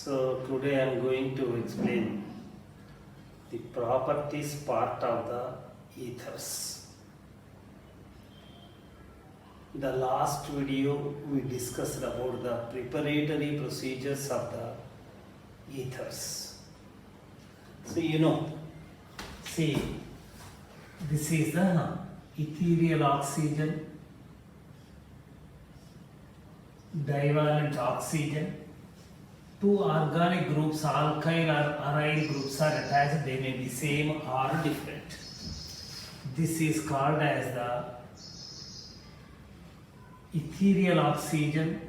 So today I am going to explain the properties part of the ethers. In the last video we discussed about the preparatory procedures of the ethers. So see, this is the ethereal oxygen, divalent oxygen. Two organic groups, alkyl or aryl groups are attached, they may be same or different. This is called as the ethereal oxygen,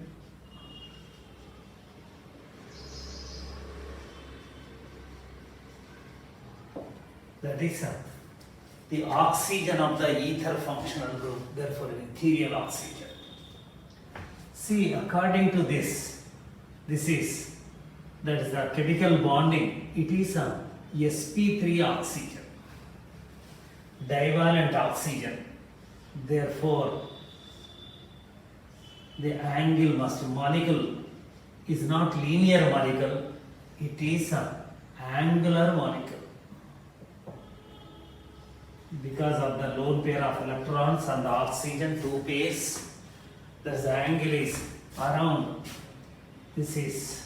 that is the oxygen of the ether functional group, therefore ethereal oxygen. See, according to this is, that is the chemical bonding, it is a sp3 oxygen, divalent oxygen. Therefore, the angle molecule is not linear molecule, it is an angular molecule. Because of the lone pair of electrons and the oxygen, two pairs, the angle is around, this is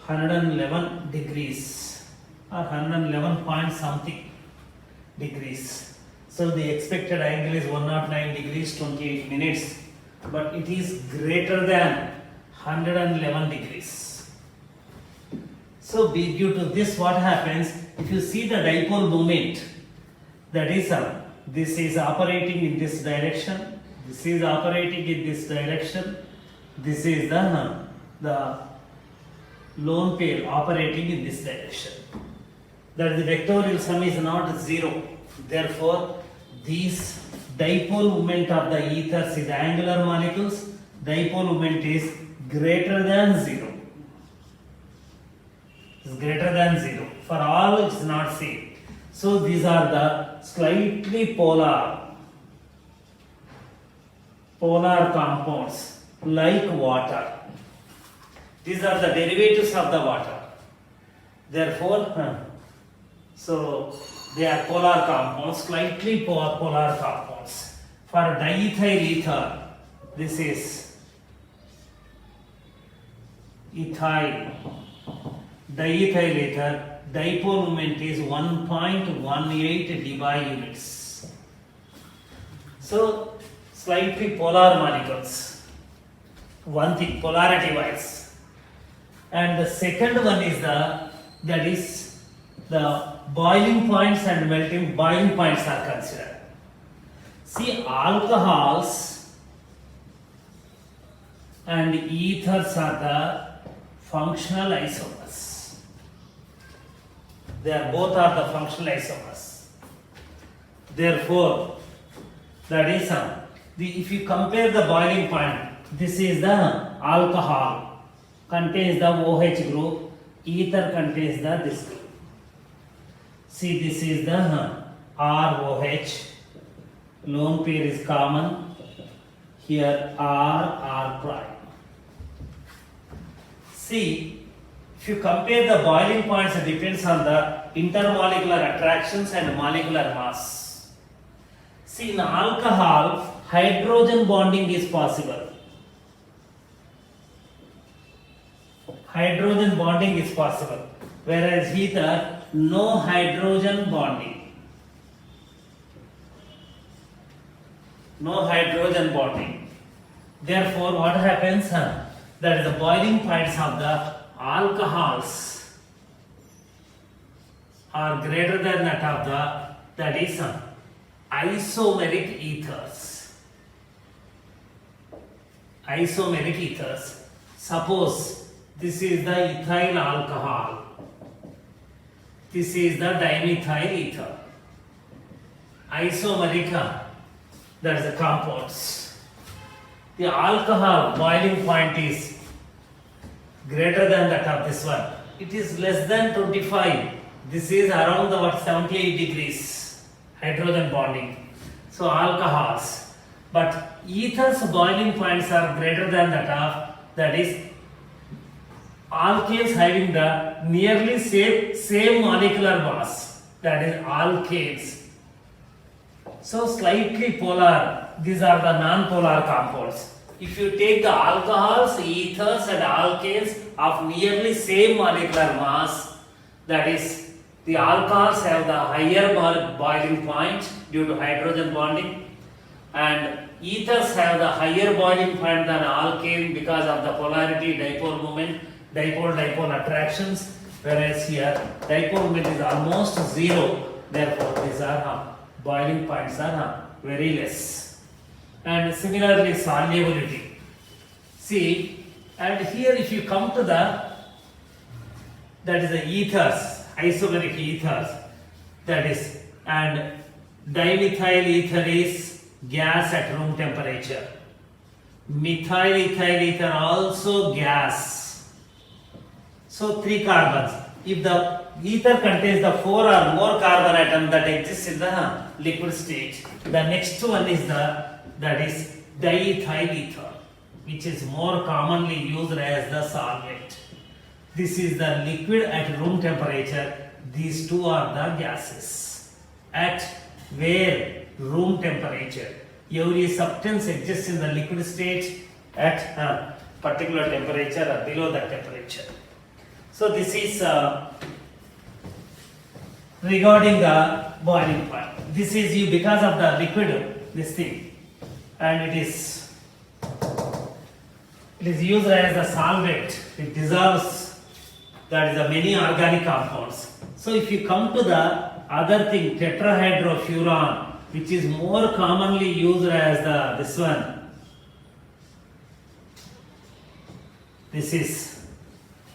111 degrees or 111 point something degrees. So the expected angle is 109 degrees 28 minutes, but it is greater than 111 degrees. So due to this, what happens, if you see the dipole moment, that is this is operating in this direction, this is operating in this direction, this is the lone pair operating in this direction. That the vectorial sum is not zero. Therefore, this dipole moment of the ethers is angular molecules. Dipole moment is greater than zero. Is greater than zero. For all, it is not same. So these are the slightly polar compounds like water. These are the derivatives of the water. Therefore, so they are polar compounds, slightly polar compounds. For diethyl ether, this is ethyl. Diethyl ether, dipole moment is 1.18 dBi units. So, slightly polar molecules. One thing, polarity wise. And the second one is the boiling points and boiling points are considered. See, alcohols and ethers are the functional isomers. They are both are the functional isomers. Therefore, that is if you compare the boiling point, this is the alcohol contains the OH group, ether contains this group. See, this is the ROH, lone pair is common, here R prime. See, if you compare the boiling points, it depends on the intermolecular attractions and molecular mass. See, in alcohol, hydrogen bonding is possible. Hydrogen bonding is possible, whereas ether, no hydrogen bonding. No hydrogen bonding. Therefore, what happens? That the boiling points of the alcohols are greater than that of that is isomeric ethers. Isomeric ethers. Suppose this is the ethyl alcohol. This is the dimethyl ether. Isomeric, that is the compounds. The alcohol boiling point is greater than that of this one. It is less than 25. This is around the 78 degrees hydrogen bonding. So alcohols. But ether's boiling points are greater than that of, that is alkanes having the nearly same molecular mass, that is alkanes. So slightly polar, these are the non-polar compounds. If you take the alcohols, ethers and alkanes of nearly same molecular mass, that is the alcohols have the higher boiling point due to hydrogen bonding, and ethers have the higher boiling point than alkane because of the polarity dipole moment, dipole attractions, whereas here dipole moment is almost zero, therefore these are boiling points are very less. And similarly solubility. See, and here if you come to that is the ethers, isomeric ethers, that is, and dimethyl ether is gas at room temperature. Methyl ethyl ether also gas. So 3 carbons. If the ether contains the 4 or more carbon atoms that exist in the liquid state, the next one is that is diethyl ether, which is more commonly used as the solvent. This is the liquid at room temperature. These two are the gases. At where? Room temperature. Every substance exists in the liquid state at particular temperature or below that temperature. So this is regarding the boiling point. This is because of the liquid, this thing, and it is used as a solvent. It dissolves, that is the many organic compounds. So if you come to the other thing, tetrahydrofuran, which is more commonly used as this one. This is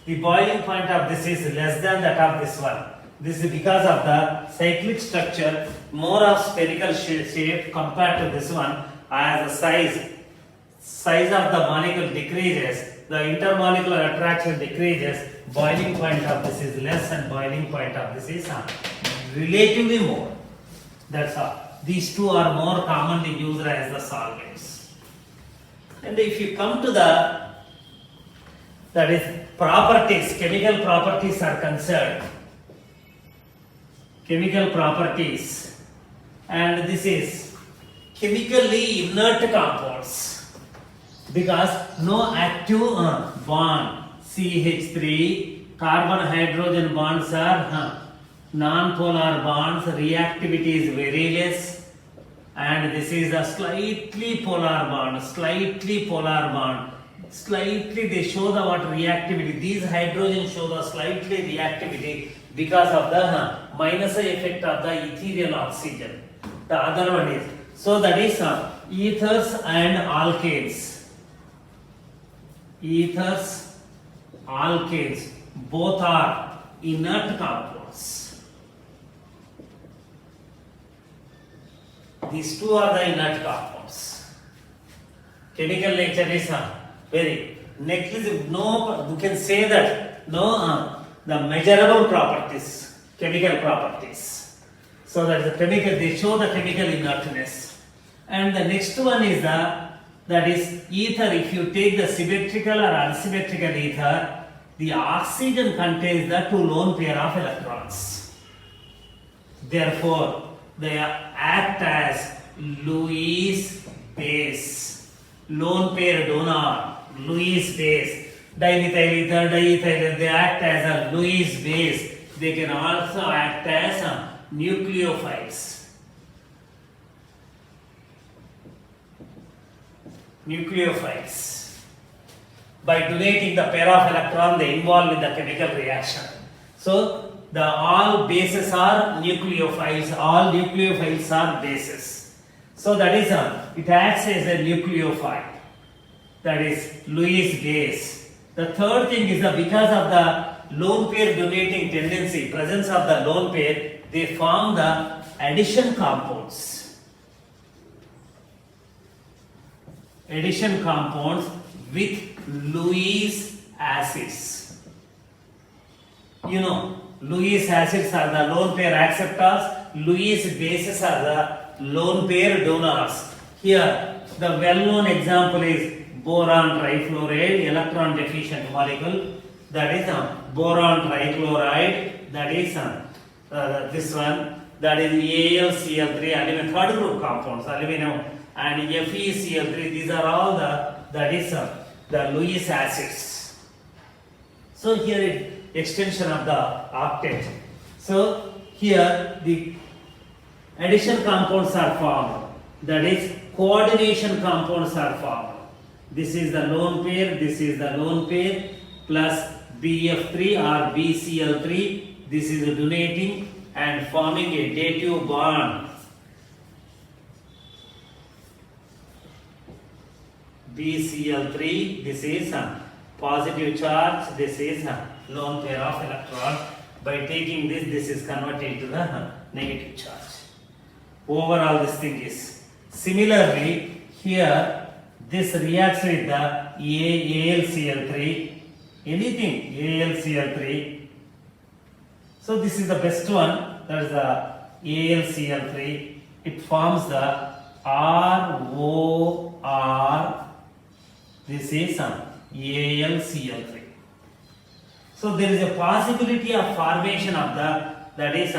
the boiling point of this is less than that of this one. This is because of the cyclic structure, more of spherical shape compared to this one. As the size of the molecule decreases, the intermolecular attraction decreases, boiling point of this is less and boiling point of this is relatively more. That's all. These two are more commonly used as the solvents. And if you come to that is properties, chemical properties are concerned. Chemical properties, and this is chemically inert compounds because no active bond, CH3, carbon hydrogen bonds are non-polar bonds, reactivity is very less, and this is a slightly polar bond, slightly they show the what reactivity. These hydrogen show the slightly reactivity because of the minus effect of the ethereal oxygen. The other one is, so that is ethers and alkanes. Ethers, alkanes, both are inert compounds. These two are the inert compounds. Chemical nature is very negligible. No, you can say that no the measurable properties, chemical properties. So that is the chemical, they show the chemical inertness. And the next one is that is ether. If you take the symmetrical or unsymmetrical ether, the oxygen contains the 2 lone pair of electrons. Therefore, they act as Lewis base. Lone pair donor, Lewis base. Dimethyl ether, diethyl, they act as a Lewis base. They can also act as nucleophiles. Nucleophiles. By donating the pair of electron, they involve in the chemical reaction. So, all bases are nucleophiles. All nucleophiles are bases. So that is it acts as a nucleophile. That is Lewis base. The third thing is that because of the lone pair donating tendency, presence of the lone pair, they form the addition compounds. Addition compounds with Lewis acids. You know, Lewis acids are the lone pair acceptors, Lewis bases are the lone pair donors. Here, the well-known example is boron trifluoride, electron deficient molecule. that is boron trichloride, that is this one, that is AlCl3, aluminum third group compounds, aluminum, and FeCl3. These are all that is the Lewis acids. So here extension of the octet. So here the addition compounds are formed, that is coordination compounds are formed. This is the lone pair, this is the lone pair, plus BF3 or BCl3. This is donating and forming a dative bond. BCl3, this is positive charge, this is lone pair of electrons. By taking this, this is converted to the negative charge. Overall, this thing is. Similarly, here this reacts with the AlCl3, anything AlCl3. So this is the best one, that is the AlCl3. It forms the ROR. This is AlCl3. So there is a possibility of formation of that is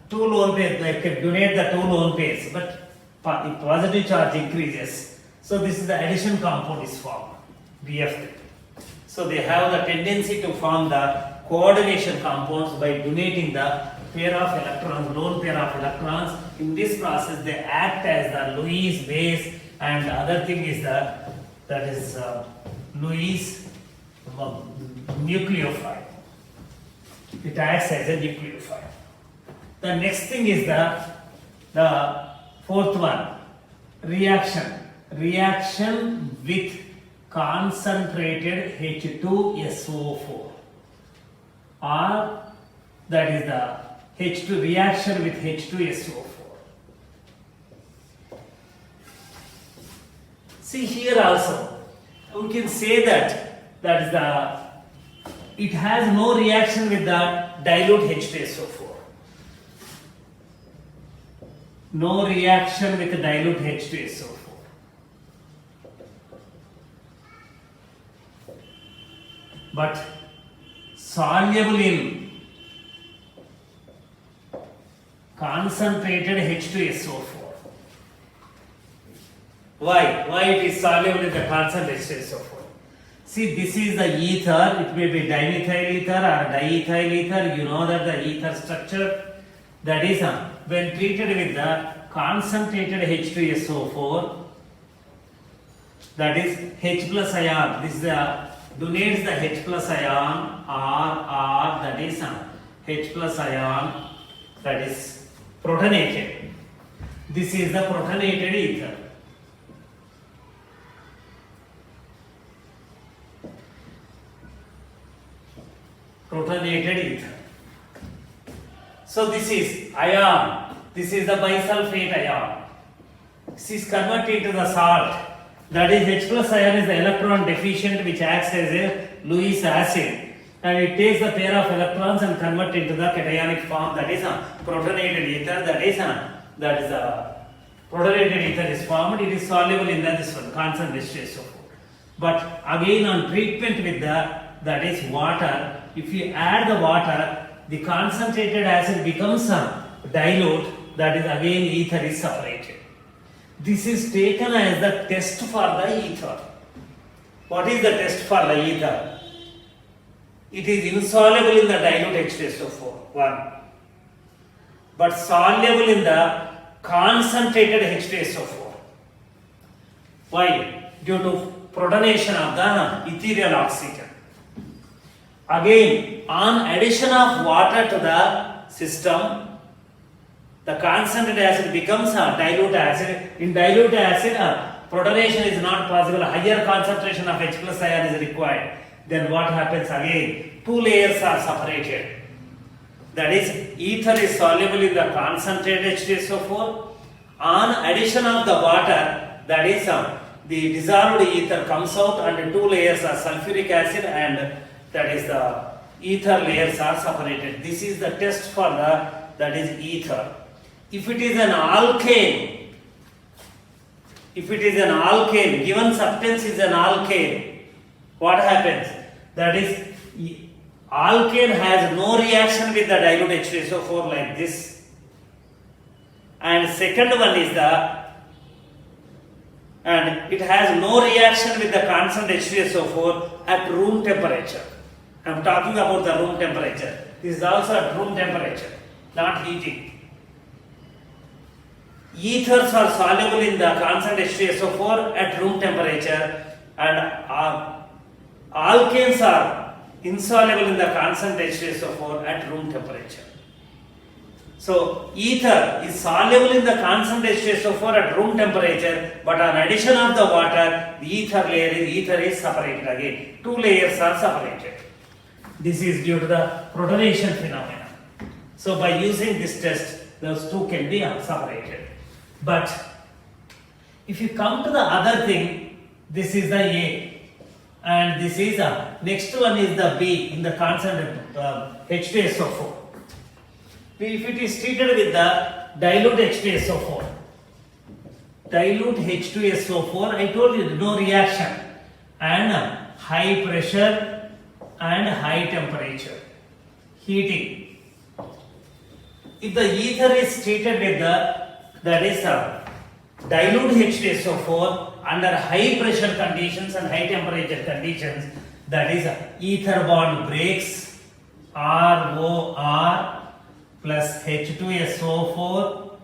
two lone pairs. They can donate the two lone pairs, but positive charge increases. So this is the addition compound is formed, BF3. So they have the tendency to form the coordination compounds by donating the pair of electrons, lone pair of electrons. In this process, they act as the Lewis base, and the other thing is that is Lewis nucleophile. It acts as a nucleophile. The next thing is the fourth one, reaction. Reaction with concentrated H2SO4, or that is the H2 reaction with H2SO4. See here also, we can say that is it has no reaction with the dilute H2SO4. No reaction with the dilute H2SO4. But soluble in concentrated H2SO4. Why? Why it is soluble in the concentrated H2SO4? See, this is the ether. It may be dimethyl ether or diethyl ether. You know that the ether structure, that is when treated with the concentrated H2SO4, that is H plus ion. This is the donates the H plus ion, R, that is H plus ion, that is protonated. This is the protonated ether. Protonated ether. So this is ion. This is the bisulfate ion. This is converted to the salt. That is H plus ion is the electron deficient, which acts as a Lewis acid, and it takes the pair of electrons and convert into the cationic form, that is protonated ether. That is protonated ether is formed. It is soluble in this one, concentrated H2SO4. But again on treatment with that is water, if you add the water, the concentrated acid becomes dilute, that is again ether is separated. This is taken as the test for the ether. What is the test for the ether? It is insoluble in the dilute H2SO4, one, but soluble in the concentrated H2SO4. Why? Due to protonation of the ethereal oxygen. Again, on addition of water to the system, the concentrated acid becomes a dilute acid. In dilute acid, protonation is not possible. Higher concentration of H plus ion is required. Then what happens again? Two layers are separated. That is, ether is soluble in the concentrated H2SO4. On addition of the water, that is, the dissolved ether comes out, and two layers are sulfuric acid, and that is the ether layers are separated. This is the test for that is ether. If it is an alkane, given substance is an alkane, what happens? That is alkane has no reaction with the dilute H2SO4 like this. And second one is and it has no reaction with the constant H2SO4 at room temperature. I am talking about the room temperature. This is also at room temperature, not heating. Ethers are soluble in the constant H2SO4 at room temperature, and alkanes are insoluble in the constant H2SO4 at room temperature. So ether is soluble in the constant H2SO4 at room temperature, but on addition of the water, the ether is separated again. Two layers are separated. This is due to the protonation phenomena. So by using this test, those two can be separated. But if you come to the other thing, this is the A, and this is the next one is the B in the constant H2SO4. If it is treated with the dilute H2SO4, I told you no reaction, and high pressure and high temperature, heating. If the ether is treated with that is dilute H2SO4 under high pressure conditions and high temperature conditions, that is ether bond breaks, ROR plus H2SO4,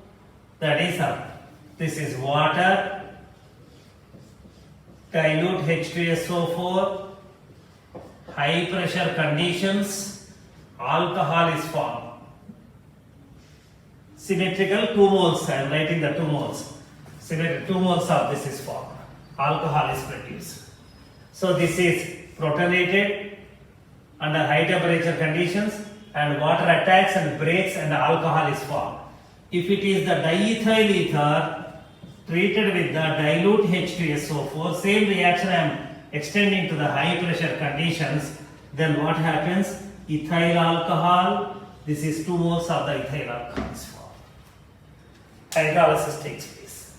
that is this is water, dilute H2SO4, high pressure conditions, alcohol is formed. Symmetrical 2 moles, I am writing the 2 moles. Symmetrical 2 moles of this is formed. Alcohol is produced. So this is protonated under high temperature conditions, and water attacks and breaks and alcohol is formed. If it is the diethyl ether treated with the dilute H2SO4, same reaction I am extending to the high pressure conditions, then what happens? Ethyl alcohol, this is 2 moles of the ethyl alcohol is formed. Hydrolysis takes place.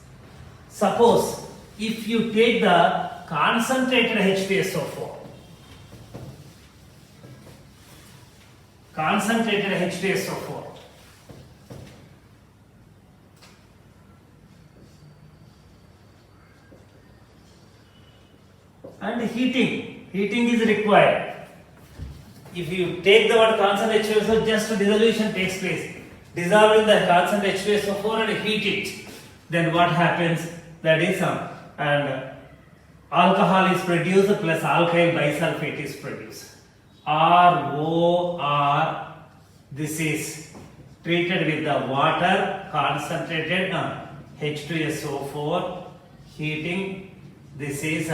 Suppose if you take the concentrated H2SO4, and heating is required. If you take the word constant H2SO, just dissolution takes place, dissolving the constant H2SO4 and heat it, then what happens? That is and alcohol is produced plus alkyl bisulfate is produced. ROR, this is treated with the water, concentrated H2SO4, heating. This is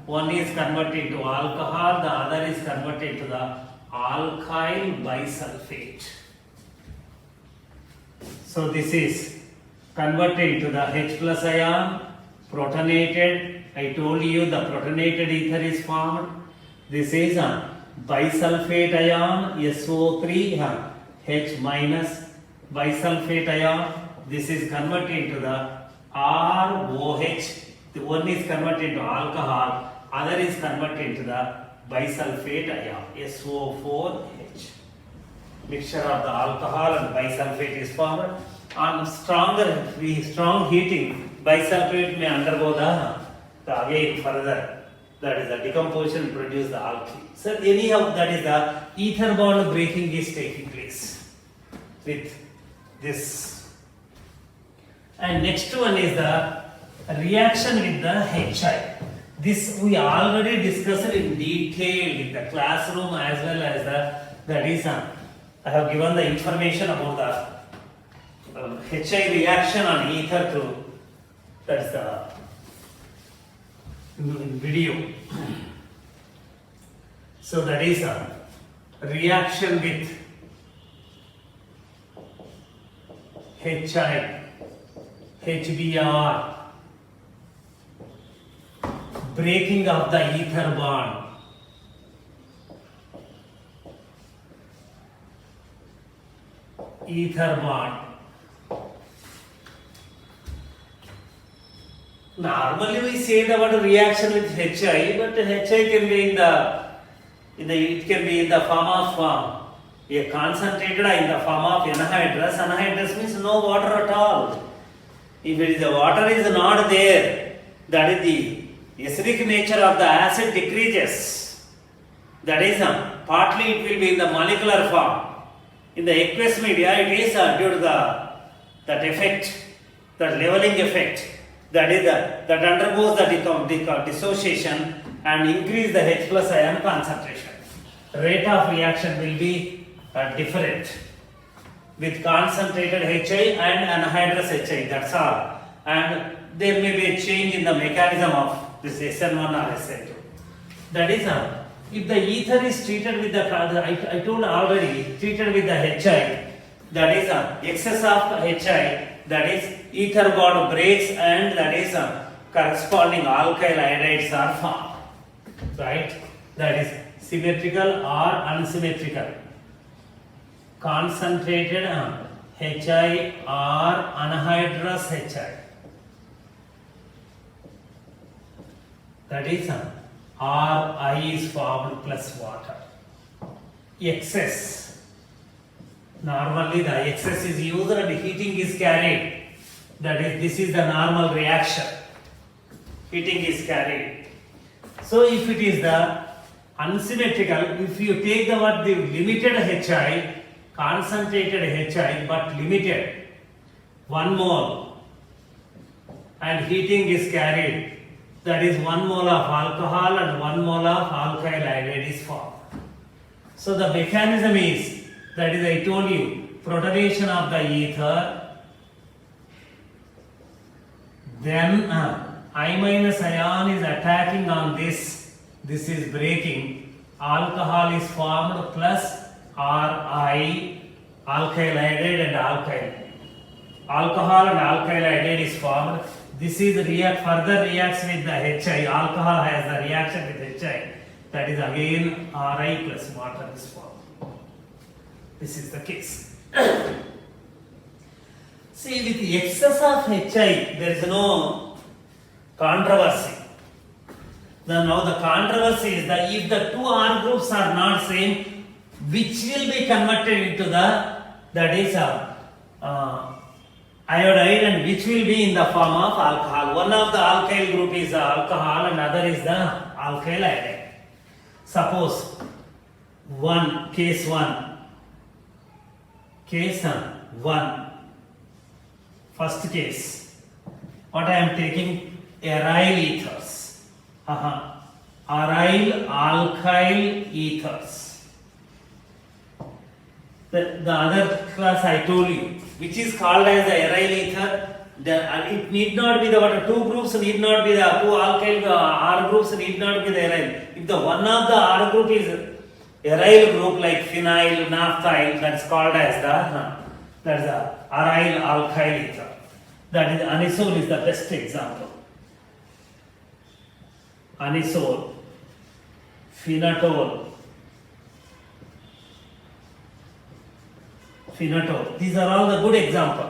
one is converted to alcohol, the other is converted to the alkyl bisulfate. So this is converted to the H plus ion, protonated. I told you the protonated ether is formed. This is bisulfate ion, SO3, H minus bisulfate ion. This is converted to the ROH. The one is converted to alcohol, other is converted to the bisulfate ion, SO4H. Mixture of the alcohol and bisulfate is formed. On strong heating, bisulfate may undergo the again further, that is the decomposition produce the alkyl. So anyhow, that is the ether bond breaking is taking place with this. And next one is the reaction with the HI. This we already discussed in detail in the classroom as well as the reason. I have given the information about the HI reaction on ether through, that's the video. So that is a reaction with HI, HBr, breaking of the ether bond. Ether bond. Normally we say the word reaction with HI, but HI can be in the it can be in the form of a concentrated or in the form of anhydrous. Anhydrous means no water at all. If it is the water is not there, that is the acidic nature of the acid decreases. That is partly it will be in the molecular form. In the aqueous media, it is due to that effect, the leveling effect. That is that undergoes the dissociation and increase the H plus ion concentration. Rate of reaction will be different with concentrated HI and anhydrous HI. That's all. And there may be a change in the mechanism of this SN1 or SN2. That is, if the ether is treated with I told already, treated with the HI, that is excess of HI, that is ether bond breaks and that is corresponding alkyl iodides are formed. Right? That is symmetrical or unsymmetrical. Concentrated HI or anhydrous HI. That is Ri is formed plus water. Excess. Normally the excess is used and heating is carried. That is, this is the normal reaction. Heating is carried. So if it is the unsymmetrical, if you take the limited HI, concentrated HI but limited, 1 mole, and heating is carried, that is 1 mole of alcohol and 1 mole of alkyl iodide is formed. So the mechanism is, that is I told you, protonation of the ether, then I minus ion is attacking on this is breaking, alcohol is formed plus Ri, alkyl iodide and alkyl. Alcohol and alkyl iodide is formed. This is further reacts with the HI. Alcohol has the reaction with HI. That is again Ri plus water is formed. This is the case. See, with the excess of HI, there is no controversy. Now the controversy is that if the two R groups are not same, which will be converted into that is iodide and which will be in the form of alcohol. One of the alkyl group is alcohol and other is the alkyl iodide. Suppose case 1, first case, what I am taking, aryl ethers, aryl alkyl ethers. The other class I told you, which is called as the aryl ether, it need not be the two groups need not be the two alkyl R groups need not be the aryl. If the one of the R group is aryl group like phenyl, naphthyl, that is called as the aryl alkyl ether. That is anisole is the best example. Anisole, phenatol. These are all the good example.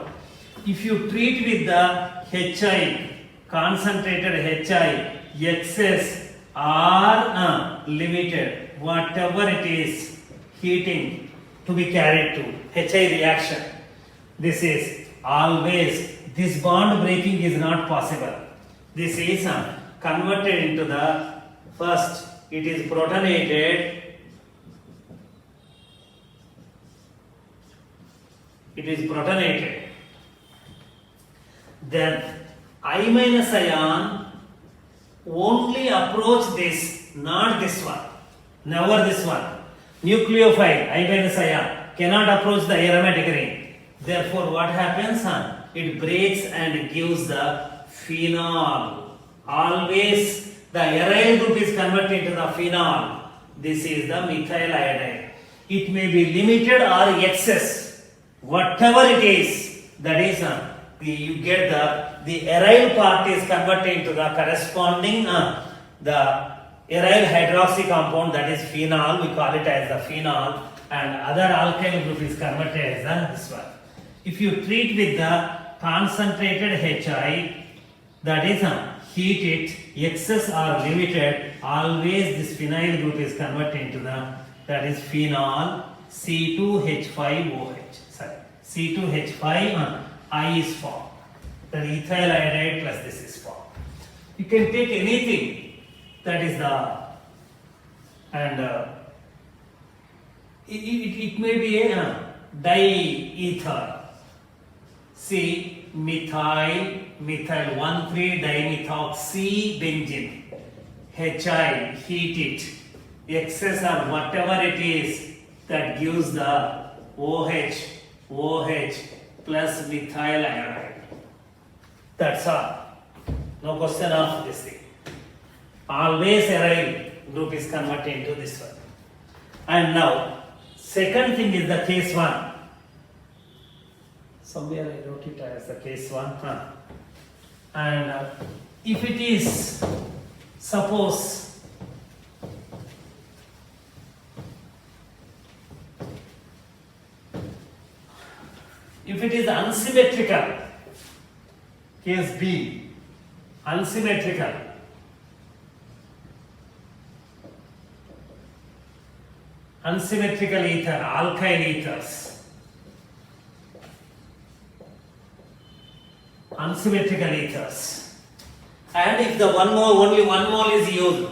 If you treat with the HI, concentrated HI, excess or limited, whatever it is, heating to be carried to HI reaction. This is always, this bond breaking is not possible. This is converted into the first, it is protonated. It is protonated. Then I minus ion only approach this, not this one. Never this one. Nucleophile, I minus ion, cannot approach the aromatic ring. Therefore, what happens? It breaks and gives the phenol. Always the aryl group is converted into the phenol. This is the methyl iodide. It may be limited or excess. Whatever it is, that is, you get the aryl part is converted into the corresponding the aryl hydroxy compound, that is phenol. We call it as the phenol, and other alkyl group is converted as this one. If you treat with the concentrated HI, that is heat it, excess or limited, always this phenyl group is converted into that is phenol C2H5OH. Sorry, C2H5 I is formed. The ethyl iodide plus this is formed. You can take anything that is it may be a diether. See, methyl 1,3-dimethoxy benzene. HI, heat it. Excess or whatever it is that gives the OH plus methyl iodide. That's all. No question of this thing. Always aryl group is converted into this one. And now, second thing is the case 1. Somewhere I wrote it as the case 1. And if it is, suppose, if it is unsymmetrical, case B, unsymmetrical, unsymmetrical ether, alkyl ethers, unsymmetrical ethers, and if the only one mole is used,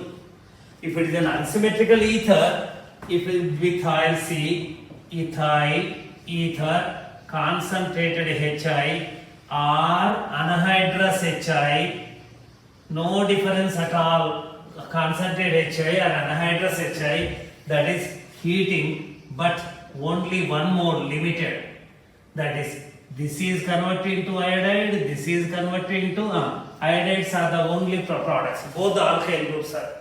if it is an unsymmetrical ether, if it is methyl C, ethyl, ether, concentrated HI or anhydrous HI, no difference at all, concentrated HI or anhydrous HI, that is heating, but only one mole limited, that is this is converted into iodide, this is converted into iodides are the only products, both the alkyl groups are.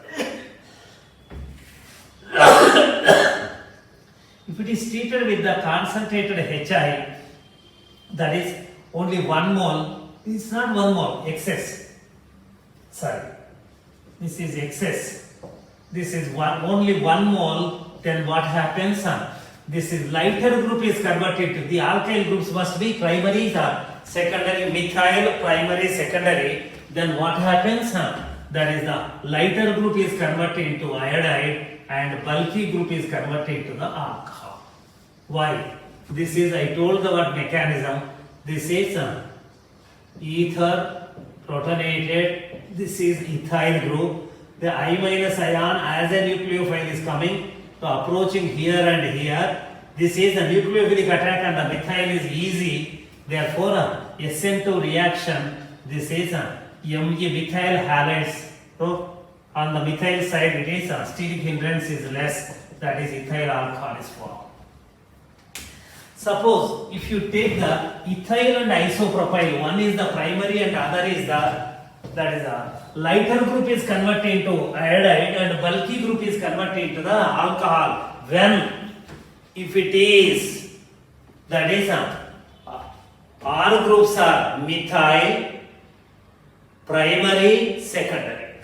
If it is treated with the concentrated HI, that is only one mole, it's not one mole, excess. Sorry, this is excess. This is only one mole. Then what happens? This is lighter group is converted to the alkyl groups must be primary, secondary, methyl, primary, secondary. Then what happens? That is the lighter group is converted into iodide and bulky group is converted into the alcohol. Why? This is, I told the word mechanism. This is ether protonated. This is ethyl group. The I minus ion as a nucleophile is coming. So approaching here and here, this is a nucleophilic attack and the methyl is easy. Therefore, SN2 reaction, this is Mg methyl halides. So on the methyl side, it is steric hindrance is less. That is ethyl alcohol is formed. Suppose if you take the ethyl and isopropyl, one is the primary and other is the lighter group is converted into iodide and bulky group is converted into the alcohol. When if it is, that is R groups are methyl, primary, secondary.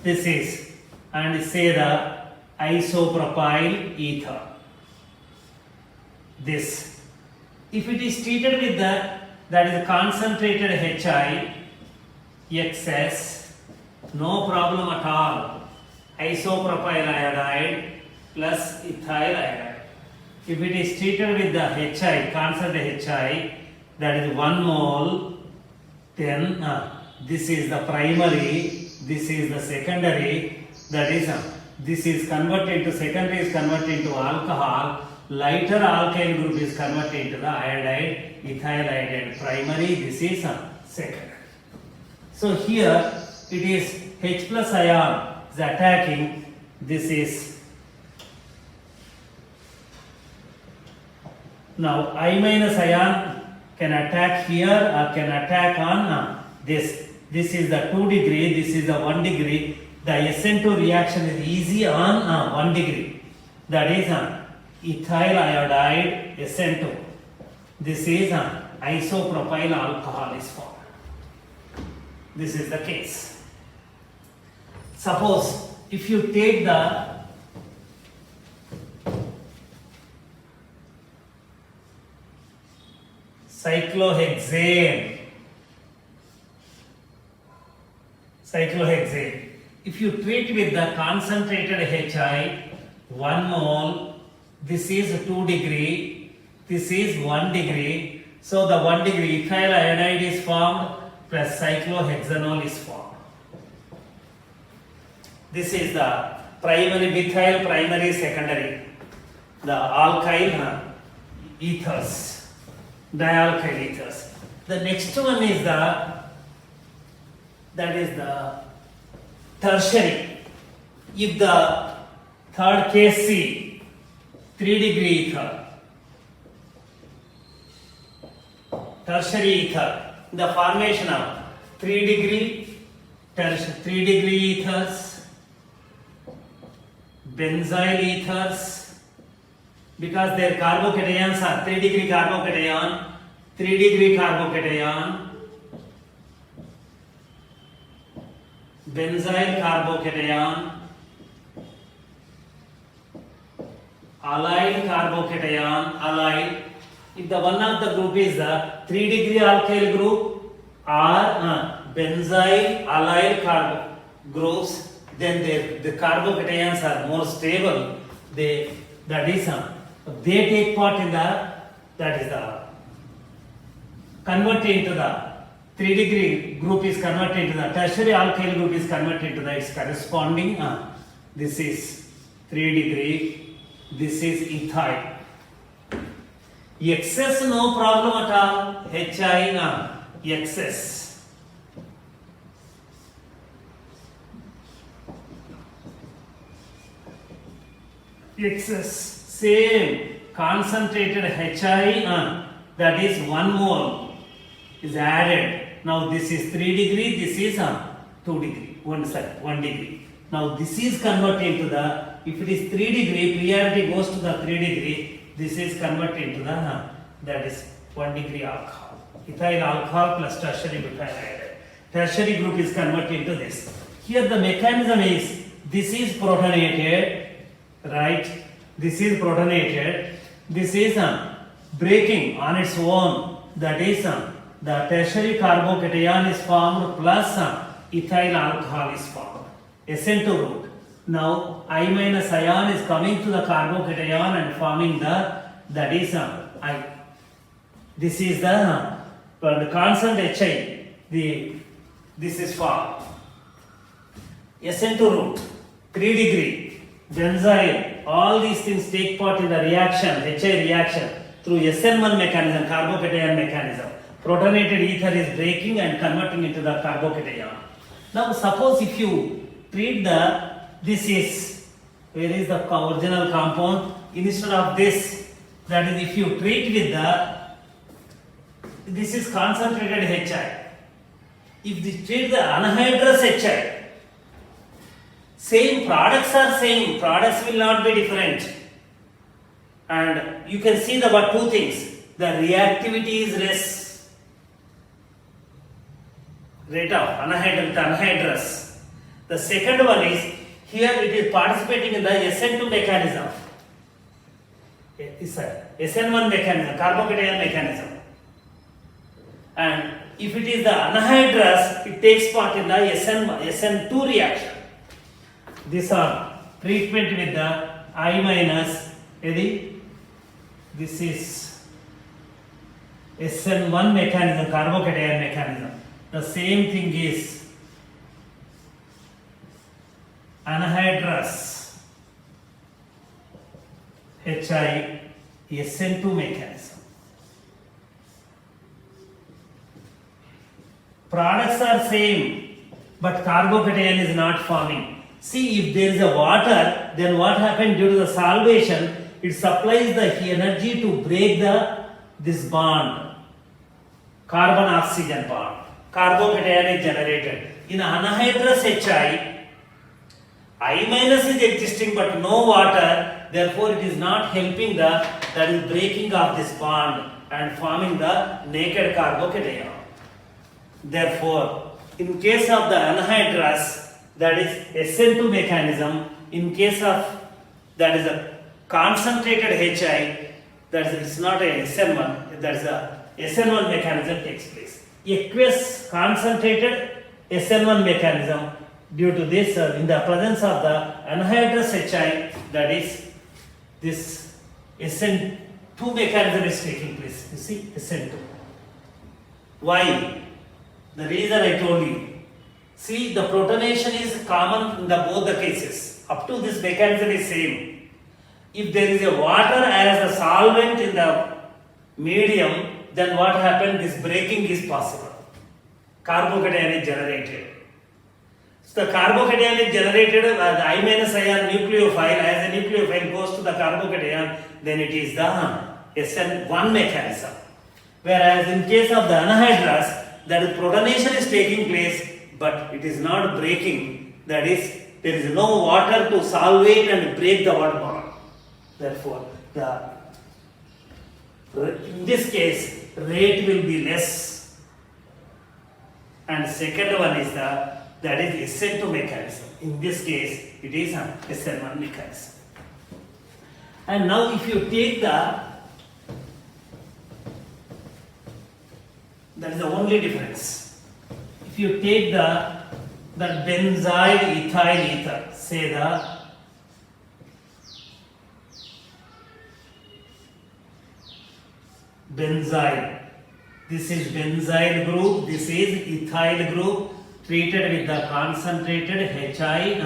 This is, and say the isopropyl ether. This, if it is treated with that is concentrated HI, excess, no problem at all. Isopropyl iodide plus ethyl iodide. If it is treated with the HI, concentrated HI, that is 1 mole, then this is the primary, this is the secondary, that is this is converted to secondary is converted into alcohol, lighter alkyl group is converted into the iodide, ethyl iodide primary, this is secondary. So here it is H plus ion is attacking, this is now I minus ion can attack here or can attack on this. This is the 2 degree, this is the 1 degree. The SN2 reaction is easy on 1 degree. That is ethyl iodide SN2. This is isopropyl alcohol is formed. This is the case. Suppose if you take the cyclohexane, cyclohexane. If you treat with the concentrated HI, 1 mole, this is 2 degree, this is 1 degree. So the 1 degree ethyl iodide is formed plus cyclohexanol is formed. This is the primary methyl, primary, secondary. The alkyl ethers, dialkyl ethers. The next one is the tertiary. If the third case C, 3 degree ether, tertiary ether, the formation of 3 degree, 3 degree ethers, benzyl ethers, because their carbocations are 3 degree carbocation, 3 degree carbocation, benzyl carbocation, allyl carbocation, allyl. If the one of the group is the 3 degree alkyl group or benzyl allyl groups, then the carbocations are more stable. They take part in the converted into the 3 degree group is converted into the tertiary alkyl group is converted into the its corresponding. This is 3 degree. This is ethyl. Excess no problem at all. HI excess. Excess same concentrated HI that is 1 mole is added. Now this is 3 degree. This is 2 degree. 1 degree. Now this is converted into the. If it is 3 degree, priority goes to the 3 degree. This is converted into the that is 1 degree alcohol. Ethyl alcohol plus tertiary methyl iodide. Tertiary group is converted into this. Here the mechanism is this is protonated, right? This is protonated. This is breaking on its own. That is the tertiary carbocation is formed plus ethyl alcohol is formed. SN2 root. Now I minus ion is coming to the carbocation and forming that is I. This is the constant HI. This is formed. SN2 root, 3 degree, benzyl, all these things take part in the reaction, HI reaction through SN1 mechanism, carbocation mechanism. Protonated ether is breaking and converting into the carbocation. Now suppose if you treat this is, where is the original compound? Instead of this, that is if you treat with this is concentrated HI. If you treat the anhydrous HI, same products are same, products will not be different. And you can see the two things, the reactivity is less, rate of anhydrous. The second one is, here it is participating in the SN2 mechanism. SN1 mechanism, carbocation mechanism. And if it is the anhydrous, it takes part in the SN2 reaction. These are treatment with the I minus. This is SN1 mechanism, carbocation mechanism. The same thing is anhydrous HI SN2 mechanism. Products are same, but carbocation is not forming. See, if there is a water, then what happened due to the solvation? It supplies the energy to break this bond, carbon-oxygen bond. Carbocation is generated. In anhydrous HI, I minus is existing but no water, therefore it is not helping that is breaking of this bond and forming the naked carbocation. Therefore, in case of the anhydrous, that is SN2 mechanism, in case of that is a concentrated HI, that is it's not a SN1, that is a SN1 mechanism takes place. Aqueous concentrated SN1 mechanism. Due to this, in the presence of the anhydrous HI, that is this SN2 mechanism is taking place. You see, SN2. Why? The reason I told you. See, the protonation is common in both the cases. Up to this mechanism is same. If there is a water as a solvent in the medium, then what happens? This breaking is possible. Carbocation is generated. So the carbocation is generated, the I minus ion nucleophile, as a nucleophile goes to the carbocation, then it is the SN1 mechanism. Whereas in case of the anhydrous, that protonation is taking place, but it is not breaking. That is, there is no water to solvate and break the water bond. Therefore, in this case, rate will be less. And second one is that is SN2 mechanism. In this case, it is an SN1 mechanism. And now if you take that is the only difference. If you take the benzyl ethyl ether, say the benzyl. This is benzyl group, this is ethyl group, treated with the concentrated HI,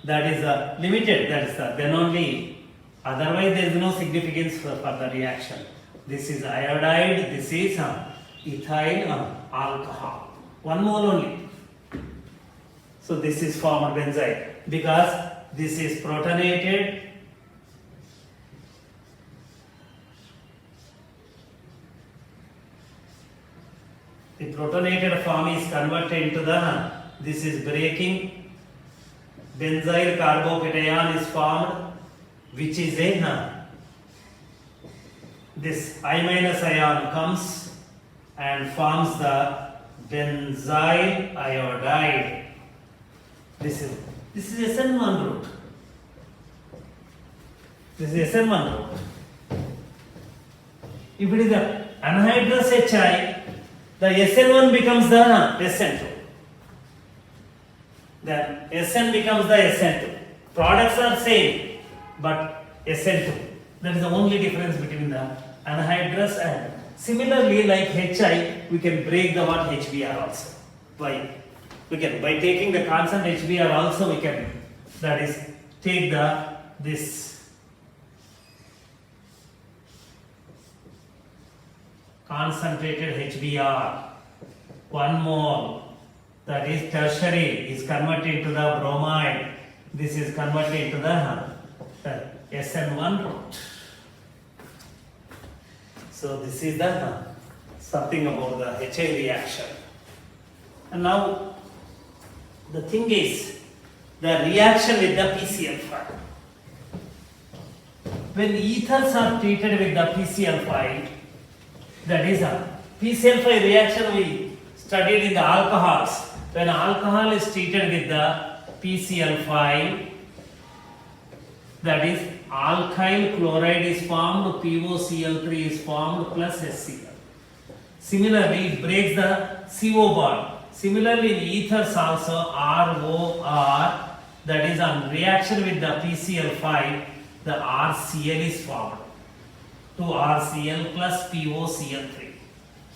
that is limited, that is then only, otherwise there is no significance for the reaction. This is iodide, this is ethyl alcohol. One mole only. So this is formed benzyl because this is protonated. The protonated form is converted into this is breaking. Benzyl carbocation is formed, which is this I minus ion comes and forms the benzyl iodide. This is SN1 route. This is SN1 route. If it is the anhydrous HI, the SN1 becomes the SN2. Then SN becomes the SN2. Products are same, but SN2. That is the only difference between the anhydrous and similarly like HI, we can break the what HBr also. Why? We can by taking the constant HBr also we can, that is take this concentrated HBr, 1 mole, that is tertiary, is converted to the bromide. This is converted to the SN1 route. So this is the something about the HI reaction. And now the thing is the reaction with the PCl5. When ethers are treated with the PCl5, that is a PCl5 reaction we studied in the alcohols. When alcohol is treated with the PCl5, that is alkyl chloride is formed, POCl3 is formed plus HCl. Similarly, it breaks the CO bond. Similarly, in ethers also ROR, that is on reaction with the PCl5, the RCl is formed. 2RCl plus POCl3.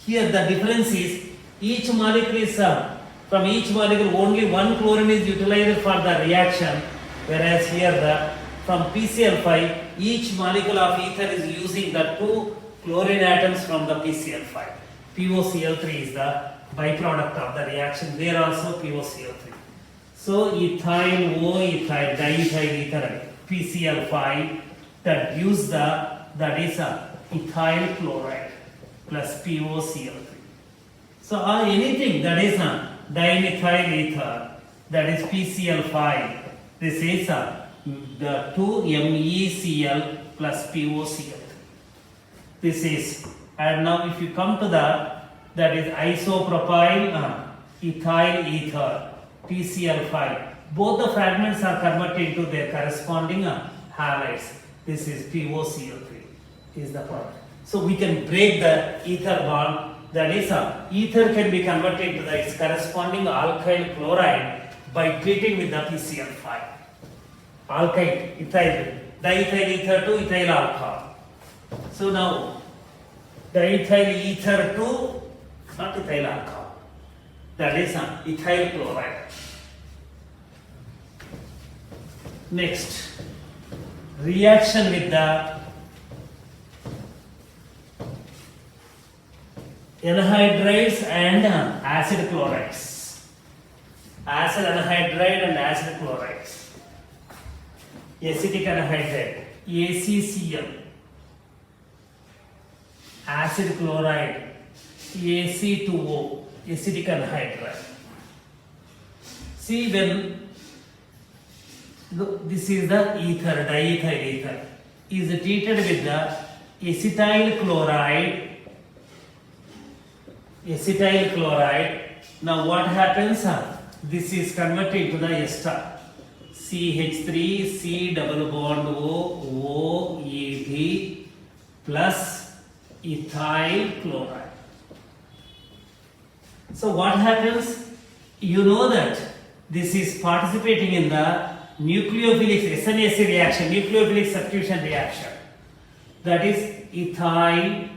Here the difference is each molecule is from each molecule only one chlorine is utilized for the reaction, whereas here from PCl5 each molecule of ether is using the 2 chlorine atoms from the PCl5. POCl3 is the byproduct of the reaction. There also POCl3. So ethyl O ethyl diethyl ether PCl5 that gives that is ethyl chloride plus POCl3. So anything that is dimethyl ether, that is PCl5, this is the 2MECl plus POCl3. This is, and now if you come to that is isopropyl ethyl ether PCl5. Both the fragments are converted into their corresponding halides. This is POCl3 is the product. So we can break the ether bond that is ether can be converted to its corresponding alkyl chloride by treating with the PCl5. Alkyl, ethyl, diethyl ether to ethyl alcohol. So now, diethyl ether to not ethyl alcohol, that is ethyl chloride. Next, reaction with the anhydrides and acid chlorides. Acid anhydride and acid chlorides. Acetic anhydride, ACCl. Acid chloride, AC2O, acidic anhydride. See, when look, this is the ether, diethyl ether, is treated with the acetyl chloride. Acetyl chloride. Now what happens? This is converted to the ester. CH3, C double bond O, OET plus ethyl chloride. So what happens? You know that this is participating in the nucleophilic SNAC reaction, nucleophilic substitution reaction. That is ethyl,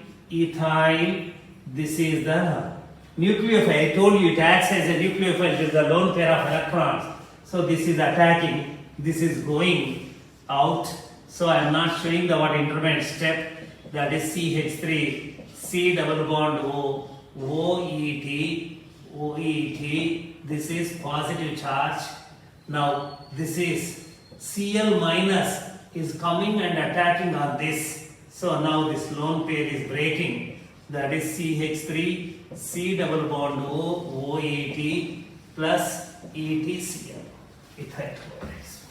this is the nucleophile. I told you it acts as a nucleophile with the lone pair of electrons. So this is attacking, this is going out. So I am not showing the what intermediate step, that is CH3, C double bond O, OET, this is positive charge. Now this is Cl minus is coming and attacking on this. So now this lone pair is breaking. That is CH3, C double bond O, OET plus EtCl, ethyl chlorides.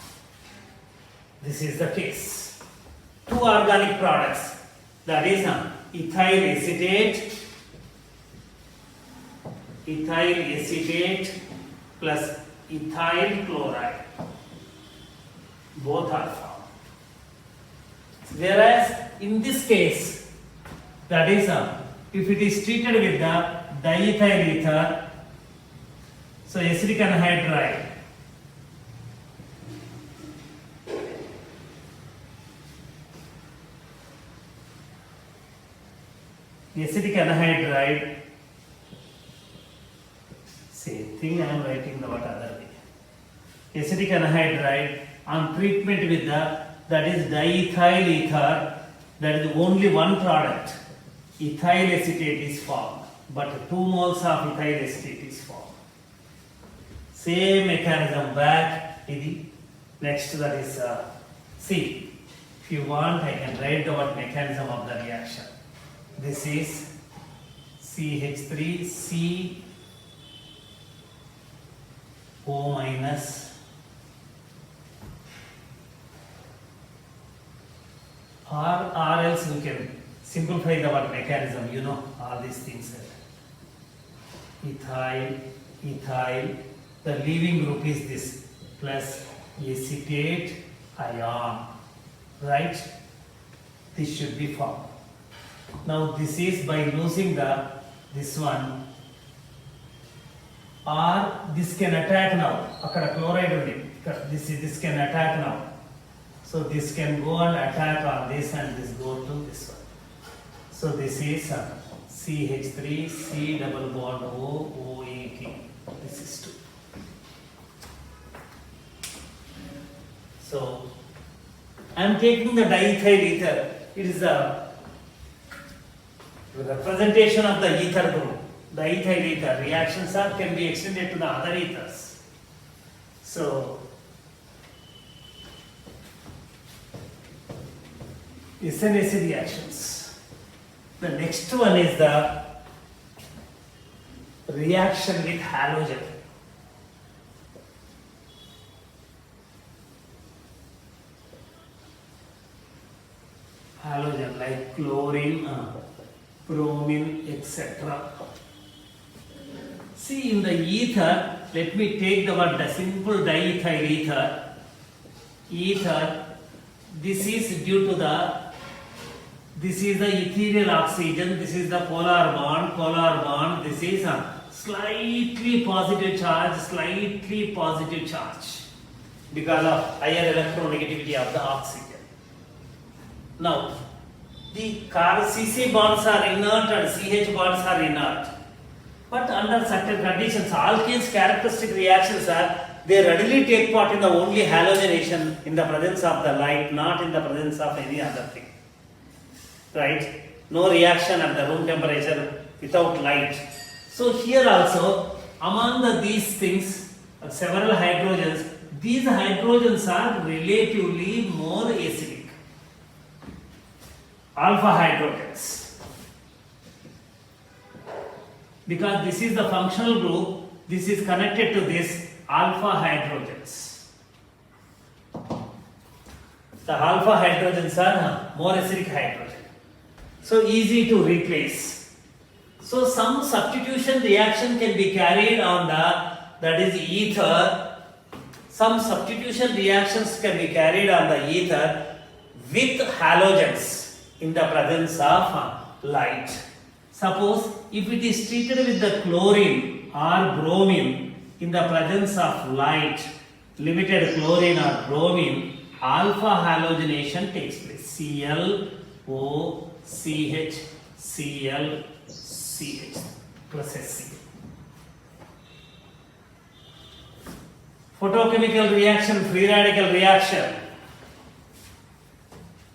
This is the case. Two organic products, that is ethyl acetate plus ethyl chloride. Both are formed. Whereas in this case, that is if it is treated with the diethyl ether, so acidic anhydride, same thing I am writing the what other way. Acidic anhydride on treatment with the, that is diethyl ether, that is only one product, ethyl acetate is formed, but 2 moles of ethyl acetate is formed. Same mechanism back. Next, that is see, if you want I can write the what mechanism of the reaction. This is CH3, C O minus, or else we can simplify the what mechanism, you know all these things. Ethyl, the leaving group is this, plus acetate ion, right? This should be formed. Now this is by losing this one, or this can attack now. Akkada chloride undi. This can attack now. So this can go and attack on this and this go to this one. So this is CH3, C double bond O, OET. This is 2. So I am taking the diethyl ether. It is the representation of the ether group. The ethyl ether reactions can be extended to the other ethers. So SNAC reactions. The next one is the reaction with halogen. Halogen like chlorine, bromine, etc. See, in the ether, let me take the simple diethyl ether. Ether, this is due to This is the ethereal oxygen. This is the polar bond. Polar bond. This is a slightly positive charge. Slightly positive charge because of higher electronegativity of the oxygen. Now, the CC bonds are inert and CH bonds are inert. But under certain conditions, alkanes characteristic reactions are they readily take part in the only halogenation in the presence of the light, not in the presence of any other thing. Right? No reaction at the room temperature without light. So here also, among these things, several hydrogens, these hydrogens are relatively more acidic. Alpha hydrogens. Because this is the functional group, this is connected to this alpha hydrogens. The alpha hydrogens are more acidic hydrogen. So easy to replace. So some substitution reaction can be carried on that is ether. Some substitution reactions can be carried on the ether with halogens in the presence of light. Suppose if it is treated with the chlorine or bromine in the presence of light, limited chlorine or bromine, alpha halogenation takes place. Cl, O, CH, Cl, CH plus Sc. Photochemical reaction, free radical reaction.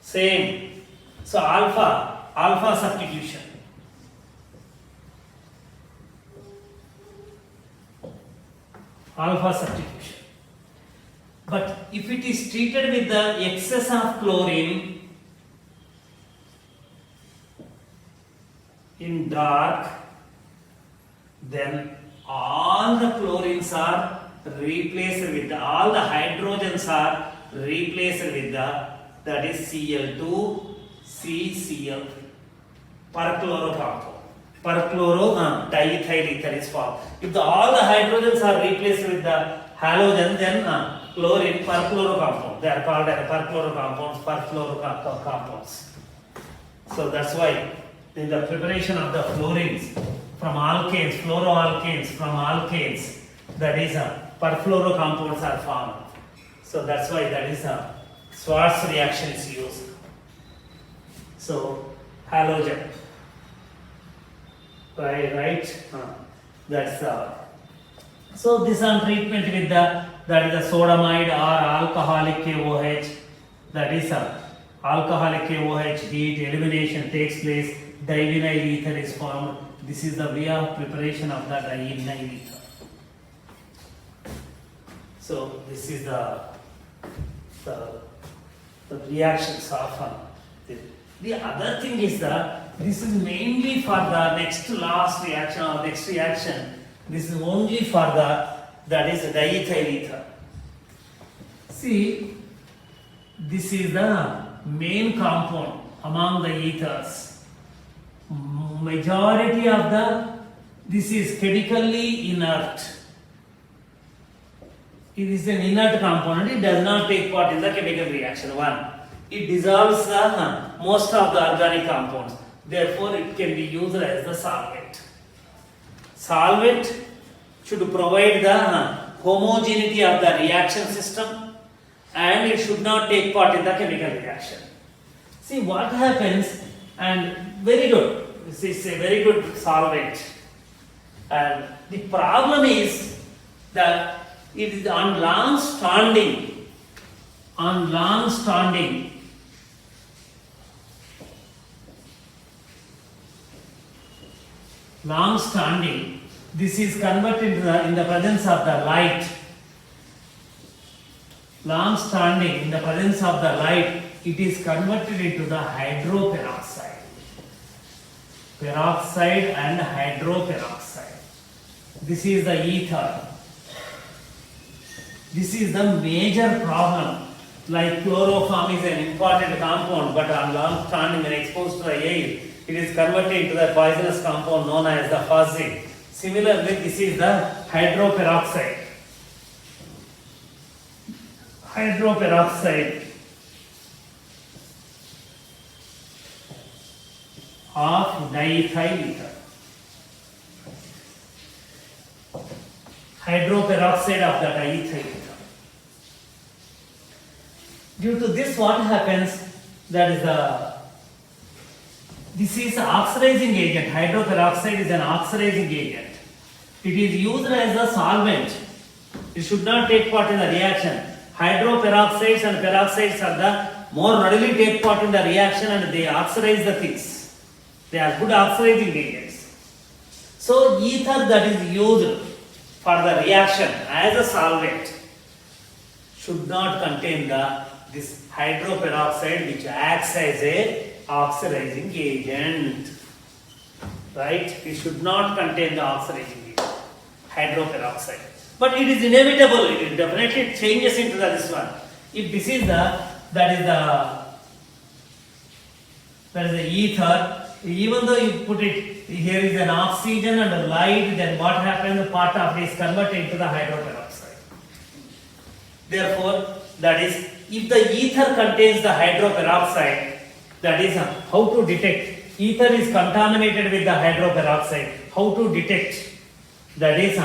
Same. So alpha substitution. Alpha substitution. But if it is treated with the excess of chlorine in dark, then all the chlorines are replaced with all the hydrogens are replaced with that is Cl2, CCl3 perchloro compound. Perchloro diethyl ether is formed. If all the hydrogens are replaced with the halogen, then chlorine perchloro compound. They are called as perchloro compounds, perfluoro compounds. So that's why in the preparation of the fluorines from alkanes, fluoroalkanes from alkanes, that is perfluoro compounds are formed. So that's why that is a Schwarz reaction is used. So halogen. Right? That's so this on treatment with that is a sodamide or alcoholic KOH, that is alcoholic KOH heat elimination takes place, divinyl ether is formed. This is the way of preparation of the divinyl ether. So this is the reactions of the other thing is that this is mainly for the last reaction or next reaction. This is only for that is diethyl ether. See, this is the main compound among the ethers. Majority of this is chemically inert. It is an inert component. It does not take part in the chemical reaction. One, it dissolves most of the organic compounds. Therefore, it can be used as the solvent. Solvent should provide the homogeneity of the reaction system, and it should not take part in the chemical reaction. See what happens, and very good. This is a very good solvent. And the problem is that it is on long standing, this is converted in the presence of the light. Long standing in the presence of the light, it is converted into the hydroperoxide. Peroxide and hydroperoxide. This is the ether. This is the major problem. Like chloroform is an important compound, but on long standing when exposed to the air, it is converted into the poisonous compound known as the phosphine. Similarly, this is the hydroperoxide. of diethyl ether. Hydroperoxide of the diethyl ether. Due to this, what happens? That is this is oxidizing agent. Hydroperoxide is an oxidizing agent. It is used as a solvent. It should not take part in the reaction. Hydroperoxides and peroxides are the more readily take part in the reaction and they oxidize the things. They are good oxidizing agents. So ether that is used for the reaction as a solvent should not contain this hydroperoxide which acts as a oxidizing agent. Right? It should not contain the oxidizing agent, hydroperoxide. But it is inevitable. It definitely changes into this one. If this is that is the ether. Even though you put it here is an oxygen and a light, then what happens? Part of it is converted into the hydroperoxide. Therefore, that is, if the ether contains the hydroperoxide, that is how to detect. Ether is contaminated with the hydroperoxide. How to detect? That is,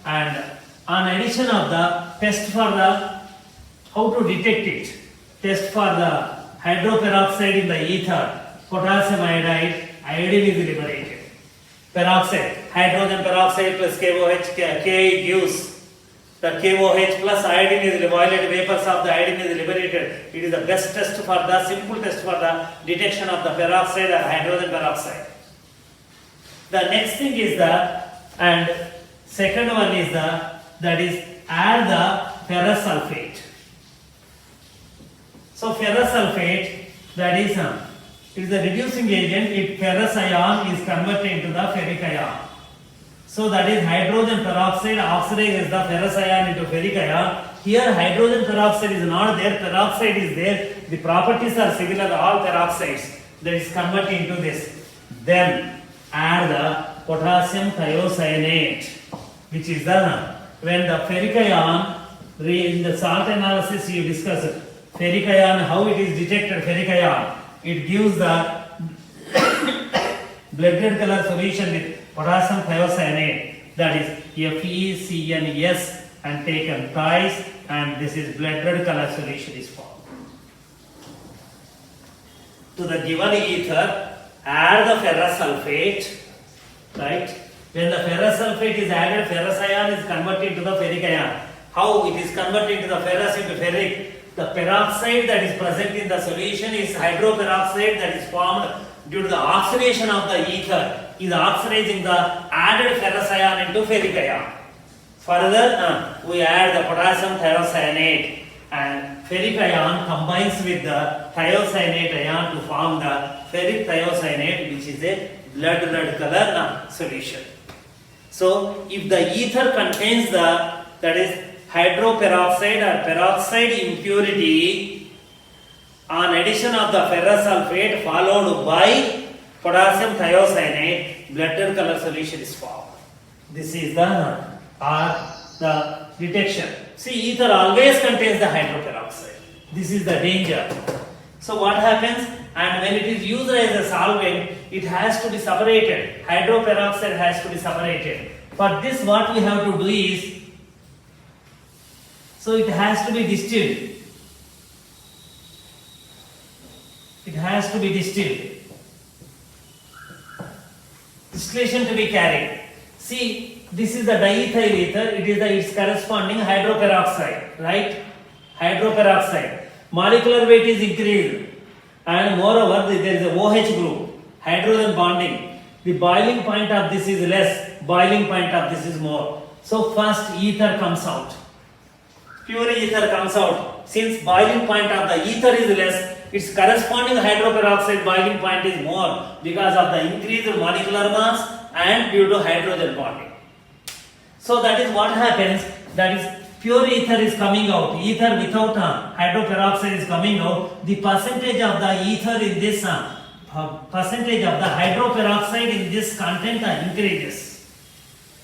and on addition of the test for the how to detect it. Test for the hydroperoxide in the ether. Potassium iodide, iodine is liberated. Peroxide, hydrogen peroxide plus KOH, K gives the KOH plus iodine is violet vapors of the iodine is liberated. It is the best test for the simple test for the detection of the peroxide or hydrogen peroxide. The next thing is and second one is that is add the ferrous sulfate. So ferrous sulfate, that is it is a reducing agent. If ferrous ion is converted into the ferric ion. So that is hydrogen peroxide oxidizes the ferrous ion into ferric ion. Here hydrogen peroxide is not there, peroxide is there. The properties are similar, all peroxides. That is converted into this. Then add the potassium thiocyanate, which is when the ferric ion, in the salt analysis you discussed, ferric ion, how it is detected ferric ion. It gives the blood red color solution with potassium thiocyanate, that is FeCNS and taken twice, and this is blood red color solution is formed. To the given ether, add the ferrous sulfate, right? When the ferrous sulfate is added, ferrous ion is converted into the ferric ion. How it is converted into the ferrous into ferric? The peroxide that is present in the solution is hydroperoxide that is formed due to the oxidation of the ether, is oxidizing the added ferrous ion into ferric ion. Further, we add the potassium thiocyanate and ferric ion combines with the thiocyanate ion to form the ferric thiocyanate, which is a blood red color solution. So, if the ether contains that is hydroperoxide or peroxide impurity, on addition of the ferrous sulfate followed by potassium thiocyanate, blood red color solution is formed. This is the detection. See, ether always contains the hydroperoxide. This is the danger. So what happens? And when it is used as a solvent, it has to be separated. Hydroperoxide has to be separated. For this, what we have to do is, so it has to be distilled. It has to be distilled. Distillation to be carried. See, this is the diethyl ether. It is its corresponding hydroperoxide, right? Hydroperoxide. Molecular weight is increased, and moreover, there is a OH group, hydrogen bonding. The boiling point of this is less. Boiling point of this is more. So first ether comes out. Pure ether comes out. Since boiling point of the ether is less, its corresponding hydroperoxide boiling point is more because of the increased molecular mass and due to hydrogen bonding. So that is what happens. That is pure ether is coming out. Ether without hydroperoxide is coming out. The percentage of the ether in this percentage of the hydroperoxide in this content increases.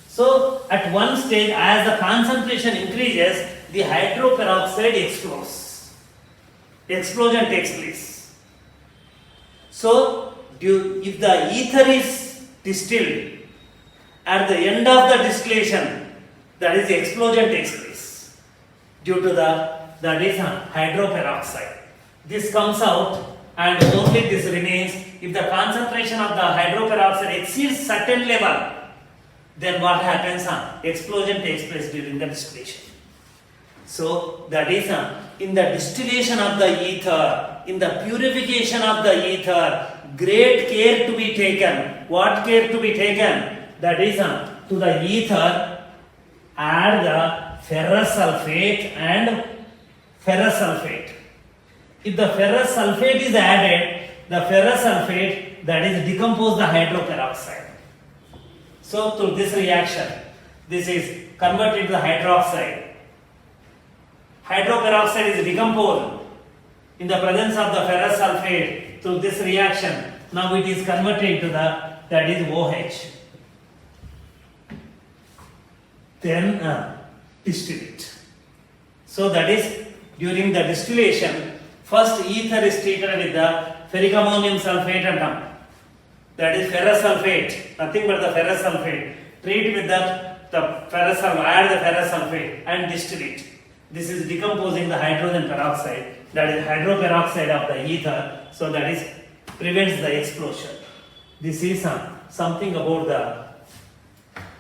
So at one stage, as the concentration increases, the hydroperoxide explodes. Explosion takes place. So if the ether is distilled, at the end of the distillation, that is the explosion takes place due to that is hydroperoxide. This comes out and only this remains. If the concentration of the hydroperoxide exceeds certain level, then what happens? Explosion takes place during the distillation. So that is in the distillation of the ether, in the purification of the ether, great care to be taken. What care to be taken? That is to the ether add the ferrous sulfate and ferrous sulfate. If the ferrous sulfate is added, the ferrous sulfate that is decompose the hydroperoxide. So through this reaction, this is converted to the hydroxide. Hydroperoxide is decomposed in the presence of the ferrous sulfate through this reaction. Now it is converted to that is OH. Then distill it. So that is during the distillation, first ether is treated with the ferric ammonium sulfate atom. That is ferrous sulfate, nothing but the ferrous sulfate. Treat with the ferrous sulfate, add the ferrous sulfate and distill it. This is decomposing the hydrogen peroxide, that is hydroperoxide of the ether, so that is prevents the explosion. This is something about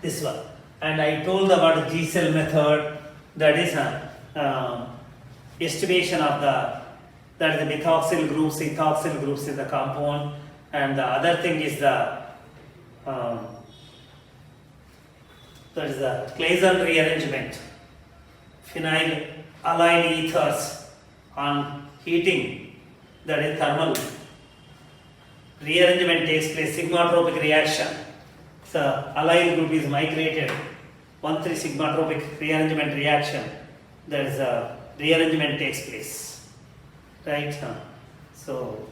this one. And I told about the G-cell method, that is estimation of that is the methoxyl groups, ethoxyl groups in the compound, and the other thing is that is the Claisen rearrangement. Phenyl align ethers on heating, that is thermal rearrangement takes place, sigmatropic reaction. So allyl group is migrated, 1,3 sigmatropic rearrangement reaction, that is rearrangement takes place, right? So